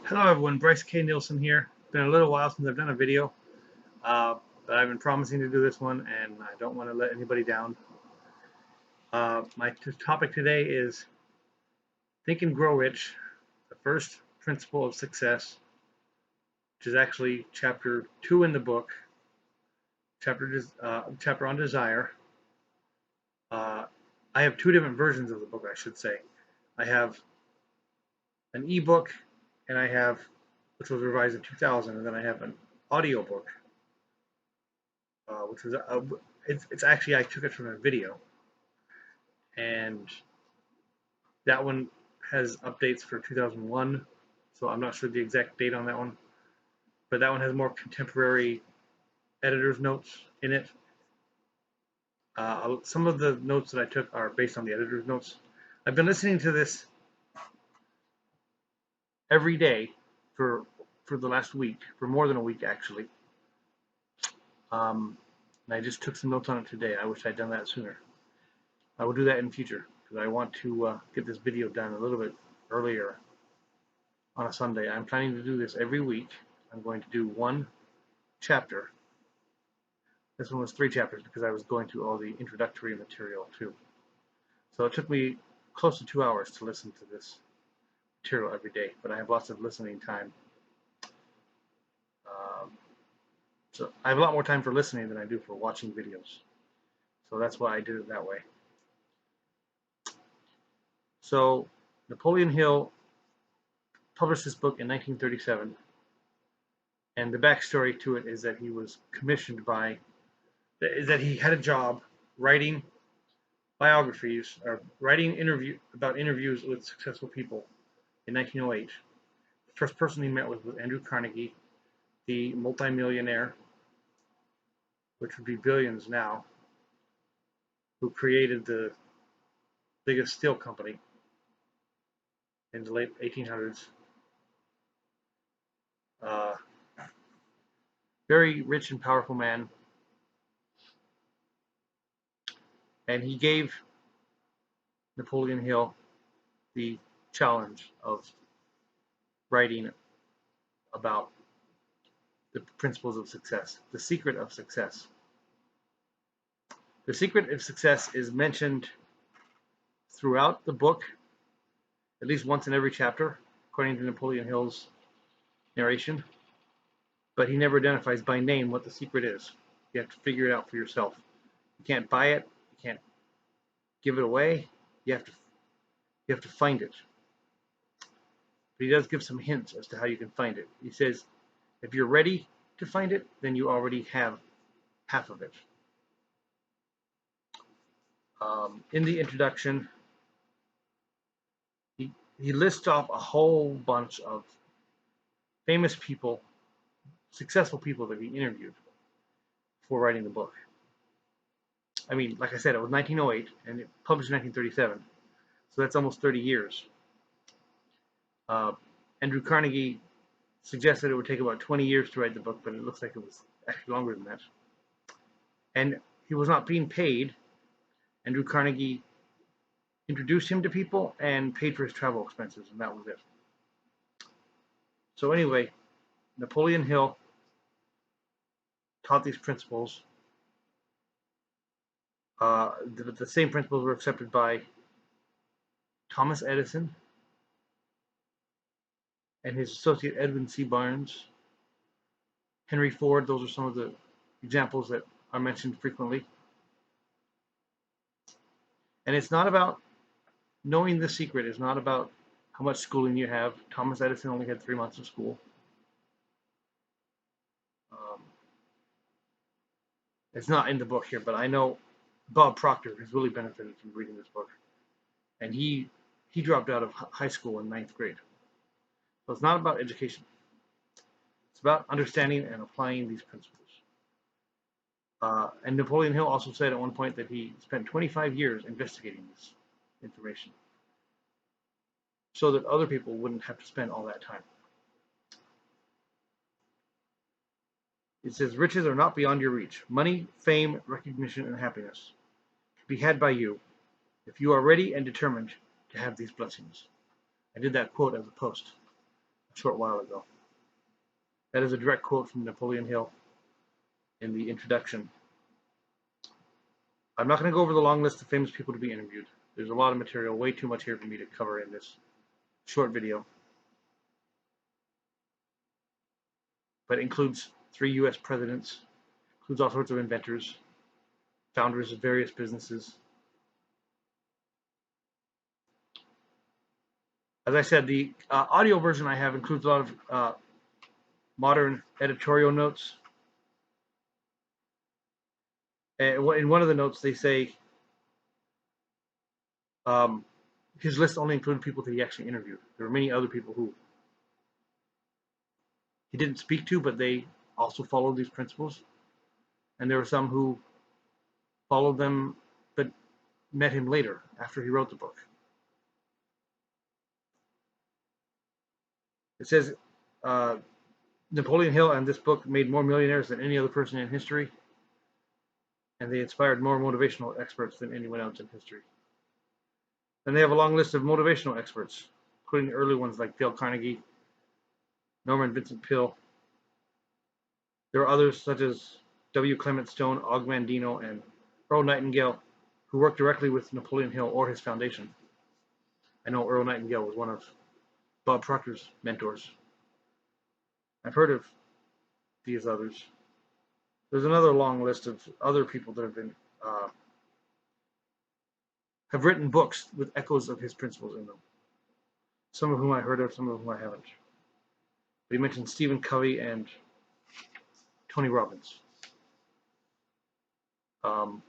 Hello everyone, Bryce K. Nielsen here. It's been a little while since I've done a video, but I've been promising to do this one and I don't want to let anybody down. My topic today is Think and Grow Rich, the first principle of success, which is actually chapter 2 in the book, chapter on desire. I have two different versions of the book, I should say. I have an ebook and I have, which was revised in 2000, and then I have an audio book, which was it's actually, I took it from a video, and that one has updates for 2001, so I'm not sure the exact date on that one, but that one has more contemporary editor's notes in it. Some of the notes that I took are based on the editor's notes. I've been listening to this every day for the last week, for more than a week actually. And I just took some notes on it today. I wish I'd done that sooner. I will do that in the future because I want to get this video done a little bit earlier on a Sunday. I'm planning to do this every week. I'm going to do one chapter. This one was 3 chapters because I was going through all the introductory material too. So it took me close to 2 hours to listen to this material every day, but I have lots of listening time. So I have a lot more time for listening than I do for watching videos. So that's why I did it that way. So Napoleon Hill published this book in 1937, and the backstory to it is that he was commissioned by, that he had a job writing biographies or writing interviews with successful people in 1908. The first person he met was Andrew Carnegie, the multimillionaire, which would be billions now, who created the biggest steel company in the late 1800s. Very rich and powerful man. And he gave Napoleon Hill the challenge of writing about the principles of success, the secret of success. The secret of success is mentioned throughout the book, at least once in every chapter, according to Napoleon Hill's narration, but he never identifies by name what the secret is. You have to figure it out for yourself. You can't buy it, you can't give it away, you have to find it. But he does give some hints as to how you can find it. He says, if you're ready to find it, then you already have half of it. In the introduction, he lists off a whole bunch of famous people, successful people that he interviewed before writing the book. I mean, like I said, it was 1908 and it published in 1937, so that's almost 30 years. Andrew Carnegie suggested it would take about 20 years to write the book, but it looks like it was actually longer than that. And he was not being paid. Andrew Carnegie introduced him to people and paid for his travel expenses, and that was it. So anyway, Napoleon Hill taught these principles. The same principles were accepted by Thomas Edison and his associate Edwin C. Barnes, Henry Ford. Those are some of the examples that are mentioned frequently. And it's not about knowing the secret. It's not about how much schooling you have. Thomas Edison only had 3 months of school. It's not in the book here, but I know Bob Proctor has really benefited from reading this book. And he dropped out of high school in 9th grade. So it's not about education. It's about understanding and applying these principles. And Napoleon Hill also said at one point that he spent 25 years investigating this information so that other people wouldn't have to spend all that time. It says, riches are not beyond your reach. Money, fame, recognition, and happiness can be had by you if you are ready and determined to have these blessings. I did that quote as a post a short while ago. That is a direct quote from Napoleon Hill in the introduction. I'm not going to go over the long list of famous people to be interviewed. There's a lot of material, way too much here for me to cover in this short video. But it includes 3 US presidents, includes all sorts of inventors, founders of various businesses. As I said, the audio version I have includes a lot of modern editorial notes. In one of the notes, they say his list only included people that he actually interviewed. There were many other people who he didn't speak to, but they also followed these principles. And there were some who followed them but met him later after he wrote the book. It says Napoleon Hill and this book made more millionaires than any other person in history, and they inspired more motivational experts than anyone else in history. Then they have a long list of motivational experts, including the early ones like Dale Carnegie, Norman Vincent Peale. There are others such as W. Clement Stone, Og Mandino, and Earl Nightingale, who worked directly with Napoleon Hill or his foundation. I know Earl Nightingale was one of Bob Proctor's mentors. I've heard of these others. There's another long list of other people that have written books with echoes of his principles in them. Some of whom I heard of, some of whom I haven't. But he mentioned Stephen Covey and Tony Robbins. And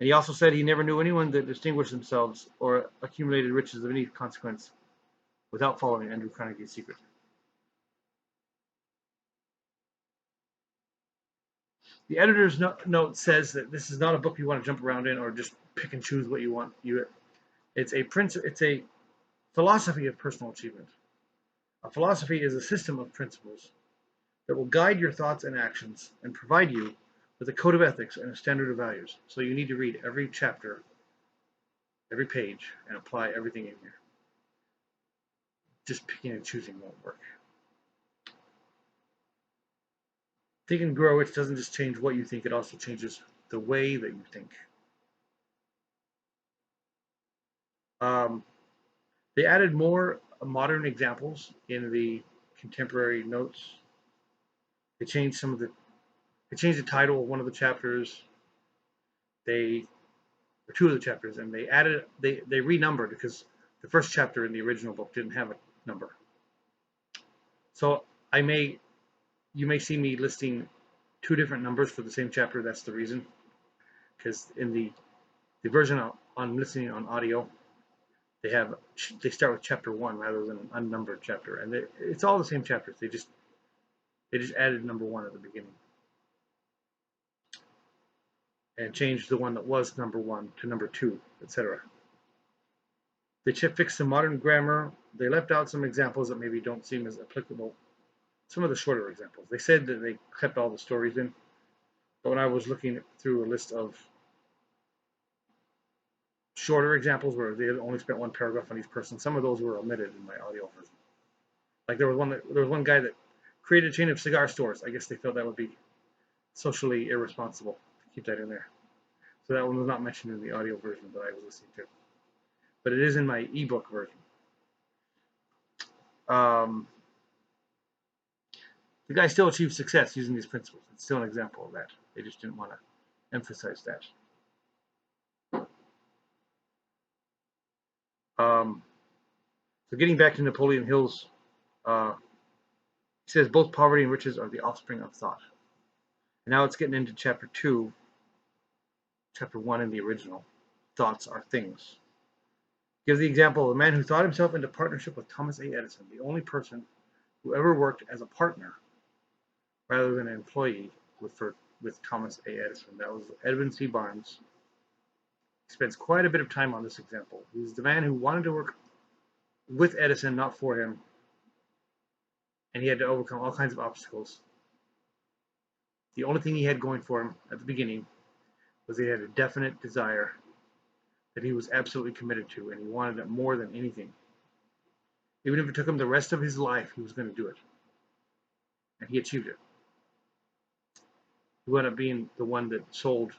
he also said he never knew anyone that distinguished themselves or accumulated riches of any consequence without following Andrew Carnegie's secret. The editor's note says that this is not a book you want to jump around in or just pick and choose what you want. It's a philosophy of personal achievement. A philosophy is a system of principles that will guide your thoughts and actions and provide you with a code of ethics and a standard of values. So you need to read every chapter, every page, and apply everything in here. Just picking and choosing won't work. Think and Grow Rich doesn't just change what you think, it also changes the way that you think. They added more modern examples in the contemporary notes. They changed the title of one of the chapters. Or 2 of the chapters, and they renumbered because the first chapter in the original book didn't have a number. So you may see me listing 2 different numbers for the same chapter. That's the reason, because in the version I'm listening on audio, they start with chapter 1 rather than an unnumbered chapter, and it's all the same chapters. They just added number 1 at the beginning and changed the one that was number 1 to number 2, etc. They fixed some modern grammar. They left out some examples that maybe don't seem as applicable. Some of the shorter examples. They said that they kept all the stories in, but when I was looking through a list of shorter examples where they had only spent 1 paragraph on each person, some of those were omitted in my audio version. Like there was one guy that created a chain of cigar stores. I guess they felt that would be socially irresponsible to keep that in there. So that one was not mentioned in the audio version that I was listening to. But it is in my ebook version. The guy still achieved success using these principles. It's still an example of that. They just didn't want to emphasize that. So getting back to Napoleon Hill's, he says both poverty and riches are the offspring of thought. And now it's getting into chapter 2, chapter 1 in the original. Thoughts are things. Gives the example of a man who thought himself into partnership with Thomas A. Edison, the only person who ever worked as a partner rather than an employee with Thomas A. Edison. That was Edwin C. Barnes. He spends quite a bit of time on this example. He's the man who wanted to work with Edison, not for him, and he had to overcome all kinds of obstacles. The only thing he had going for him at the beginning was he had a definite desire that he was absolutely committed to, and he wanted it more than anything. Even if it took him the rest of his life, he was going to do it. And he achieved it. He wound up being the one that sold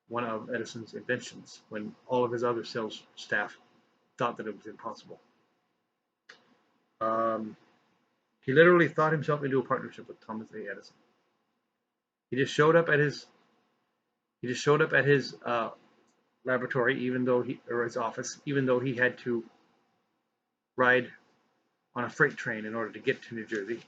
one of Edison's inventions when all of his other sales staff thought that it was impossible. He literally thought himself into a partnership with Thomas A. Edison. He just showed up at his laboratory, or his office, even though he had to ride on a freight train in order to get to New Jersey.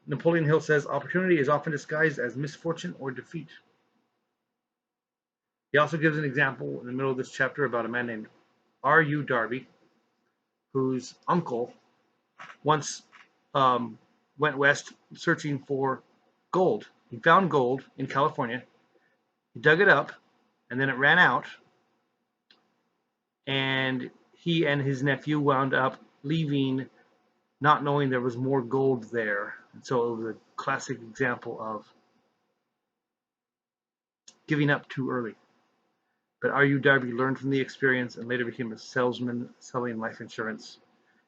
Napoleon Hill says, opportunity is often disguised as misfortune or defeat. He also gives an example in the middle of this chapter about a man named R.U. Darby, whose uncle once went west searching for gold. He found gold in California. He dug it up, and then it ran out, and he and his nephew wound up leaving, not knowing there was more gold there. And so it was a classic example of giving up too early. But R.U. Darby learned from the experience and later became a salesman selling life insurance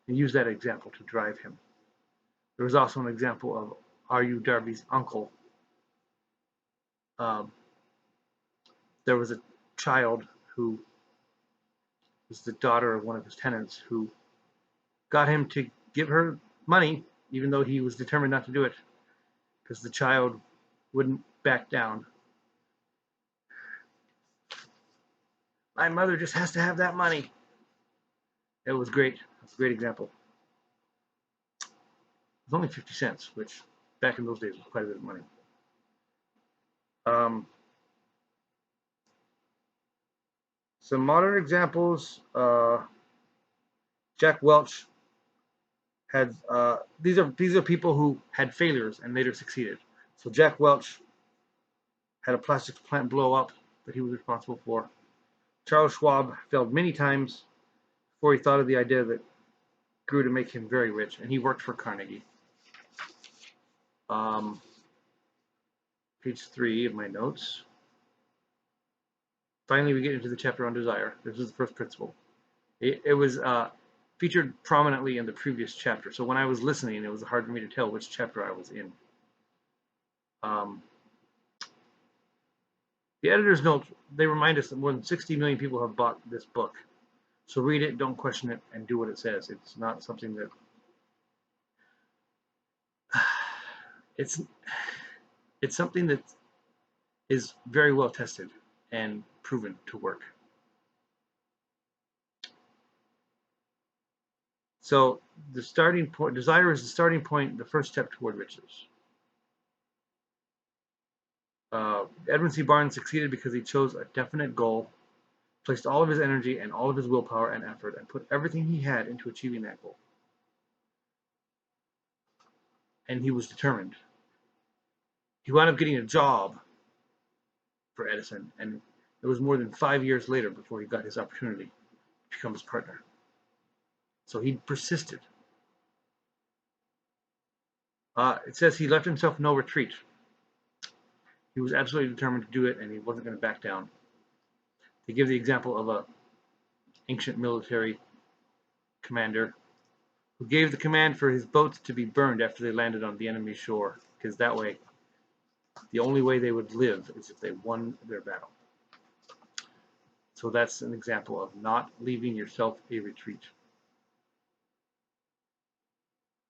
and used that example to drive him. There was also an example of R.U. Darby's uncle. There was a child who was the daughter of one of his tenants who got him to give her money, even though he was determined not to do it, because the child wouldn't back down. My mother just has to have that money. It was great. It's a great example. It was only 50 cents, which back in those days was quite a bit of money. Some modern examples. Jack Welch had these are people who had failures and later succeeded. So Jack Welch had a plastics plant blow up that he was responsible for. Charles Schwab failed many times before he thought of the idea that grew to make him very rich, and he worked for Carnegie. Page 3 of my notes. Finally, we get into the chapter on desire. This is the first principle. It was featured prominently in the previous chapter, so when I was listening, it was hard for me to tell which chapter I was in. The editor's notes, they remind us that more than 60 million people have bought this book. So read it, don't question it, and do what it says. It's not something that... It's something that is very well tested and proven to work. So the starting point, desire is the starting point, the first step toward riches. Edwin C. Barnes succeeded because he chose a definite goal, placed all of his energy and all of his willpower and effort, and put everything he had into achieving that goal. And he was determined. He wound up getting a job for Edison, and it was more than 5 years later before he got his opportunity to become his partner. So he persisted. It says he left himself no retreat. He was absolutely determined to do it, and he wasn't going to back down. They give the example of an ancient military commander who gave the command for his boats to be burned after they landed on the enemy shore, because that way, the only way they would live is if they won their battle. So that's an example of not leaving yourself a retreat.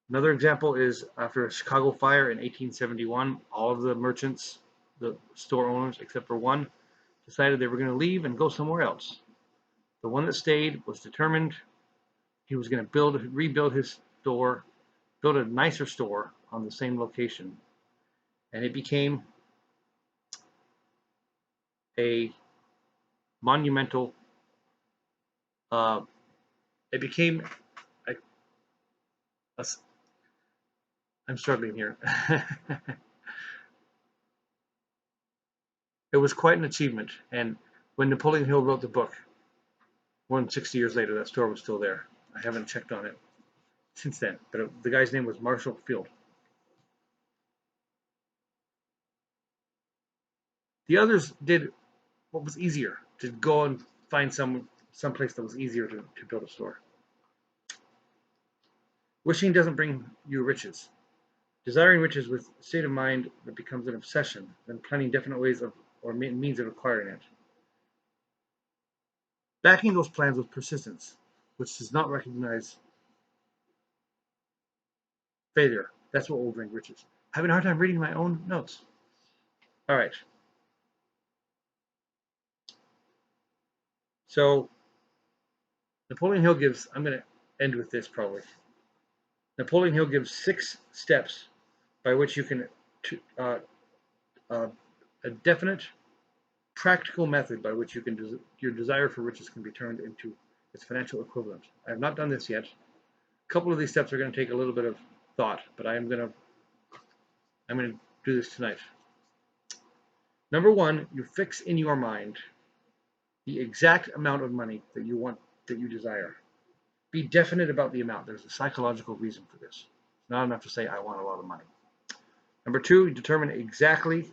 Another example is after a Chicago fire in 1871, all of the merchants, the store owners, except for one, decided they were going to leave and go somewhere else. The one that stayed was determined. He was going to rebuild his store, build a nicer store on the same location. And it became a monumental, I'm struggling here. It was quite an achievement, and when Napoleon Hill wrote the book, more than 60 years later, that store was still there. I haven't checked on it since then, but the guy's name was Marshall Field. The others did what was easier, to go and find some someplace that was easier to build a store. Wishing doesn't bring you riches. Desiring riches with a state of mind that becomes an obsession, then planning definite ways of or means of acquiring it. Backing those plans with persistence, which does not recognize failure. That's what will bring riches. Having a hard time reading my own notes. All right. So Napoleon Hill gives, I'm going to end with this probably. Napoleon Hill gives 6 steps by which you can, a definite, practical method by which you can, your desire for riches can be turned into its financial equivalent. I have not done this yet. A couple of these steps are going to take a little bit of thought, but I'm going to do this tonight. Number 1, you fix in your mind the exact amount of money that you want, that you desire. Be definite about the amount. There's a psychological reason for this. It's not enough to say, I want a lot of money. Number 2, determine exactly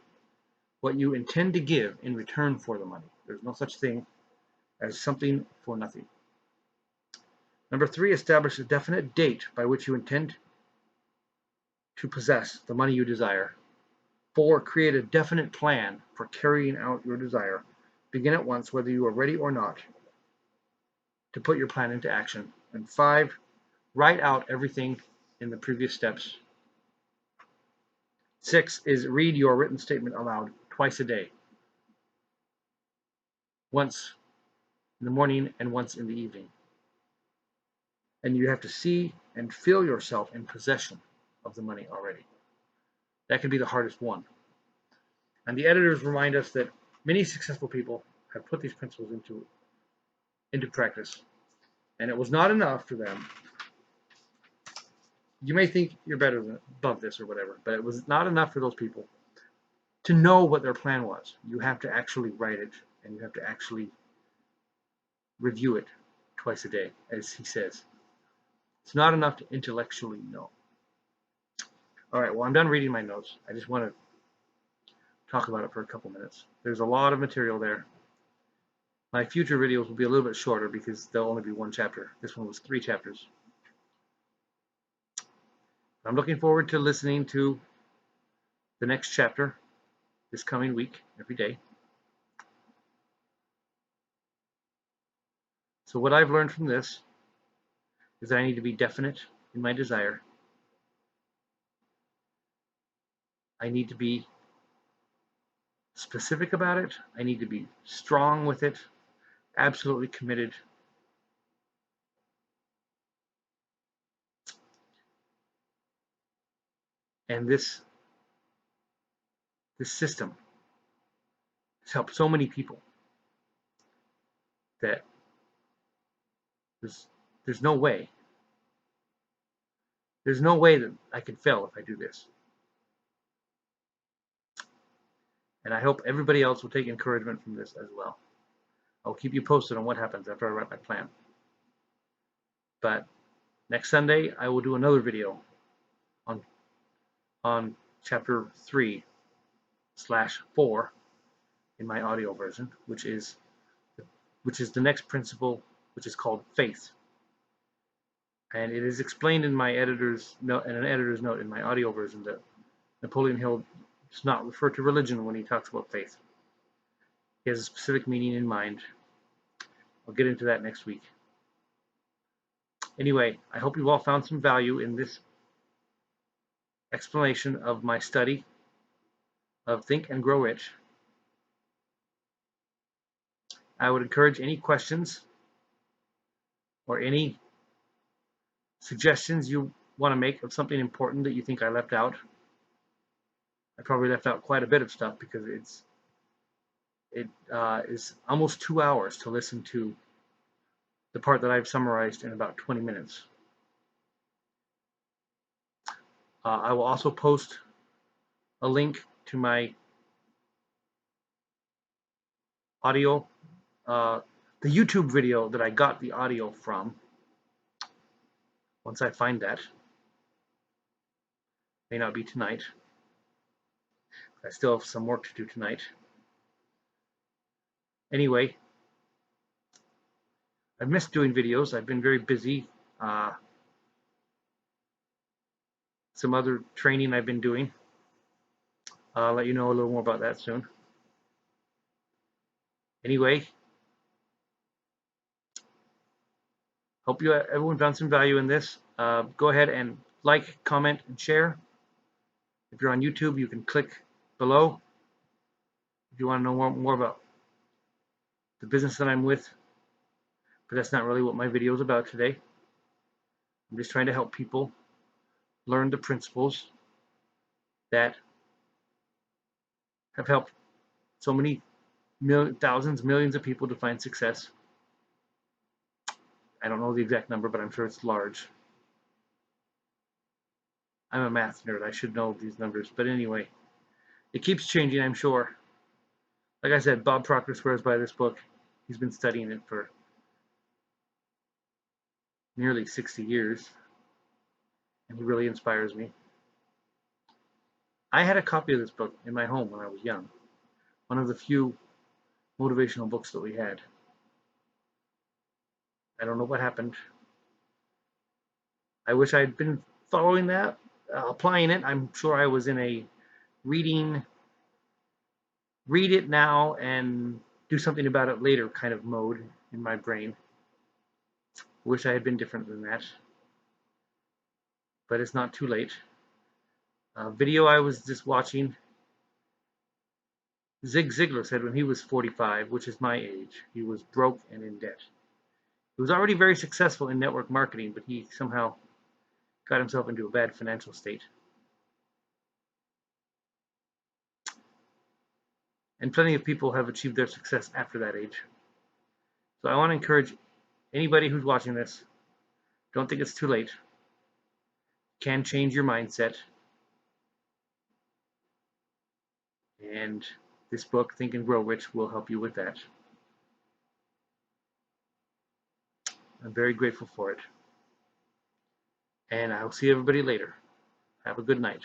what you intend to give in return for the money. There's no such thing as something for nothing. Number 3, establish a definite date by which you intend to possess the money you desire. 4, create a definite plan for carrying out your desire. Begin at once, whether you are ready or not, to put your plan into action. And 5, write out everything in the previous steps. 6 is read your written statement aloud twice a day. Once in the morning and once in the evening. And you have to see and feel yourself in possession of the money already. That can be the hardest one. And the editors remind us that many successful people have put these principles into practice. And it was not enough for them. You may think you're better than above this or whatever, but it was not enough for those people to know what their plan was. You have to actually write it, and you have to actually review it twice a day, as he says. It's not enough to intellectually know. All right, well, I'm done reading my notes. I just want to talk about it for a couple minutes. There's a lot of material there. My future videos will be a little bit shorter because there'll only be 1 chapter. This one was 3 chapters. I'm looking forward to listening to the next chapter this coming week, every day. So what I've learned from this is that I need to be definite in my desire. I need to be specific about it. I need to be strong with it, absolutely committed. And this system has helped so many people that there's no way that I can fail if I do this. And I hope everybody else will take encouragement from this as well. I'll keep you posted on what happens after I write my plan. But next Sunday, I will do another video on chapter 3/4 in my audio version, which is the next principle, which is called faith. And it is explained in my editor's note, in an editor's note in my audio version, that Napoleon Hill does not refer to religion when he talks about faith. He has a specific meaning in mind. I'll get into that next week. Anyway, I hope you've all found some value in this explanation of my study of Think and Grow Rich. I would encourage any questions or any suggestions you want to make of something important that you think I left out. I probably left out quite a bit of stuff because it is almost 2 hours to listen to the part that I've summarized in about 20 minutes. I will also post a link to my audio, the YouTube video that I got the audio from, once I find that. May not be tonight. I still have some work to do tonight. Anyway, I've missed doing videos. I've been very busy. Some other training I've been doing. I'll let you know a little more about that soon. Anyway, hope everyone found some value in this. Go ahead and like, comment, and share. If you're on YouTube, you can click below if you want to know more about the business that I'm with. But that's not really what my video is about today. I'm just trying to help people learn the principles that have helped so many thousands, millions of people to find success. I don't know the exact number, but I'm sure it's large. I'm a math nerd. I should know these numbers. But anyway, it keeps changing, I'm sure. Like I said, Bob Proctor swears by this book. He's been studying it for nearly 60 years, and he really inspires me. I had a copy of this book in my home when I was young. One of the few motivational books that we had. I don't know what happened. I wish I'd been following that, applying it. I'm sure I was in a read it now and do something about it later kind of mode in my brain. Wish I had been different than that. But it's not too late. A video I was just watching, Zig Ziglar said when he was 45, which is my age, he was broke and in debt. He was already very successful in network marketing, but he somehow got himself into a bad financial state. And plenty of people have achieved their success after that age. So I want to encourage anybody who's watching this, don't think it's too late. You can change your mindset. And this book, Think and Grow Rich, will help you with that. I'm very grateful for it. And I'll see everybody later. Have a good night.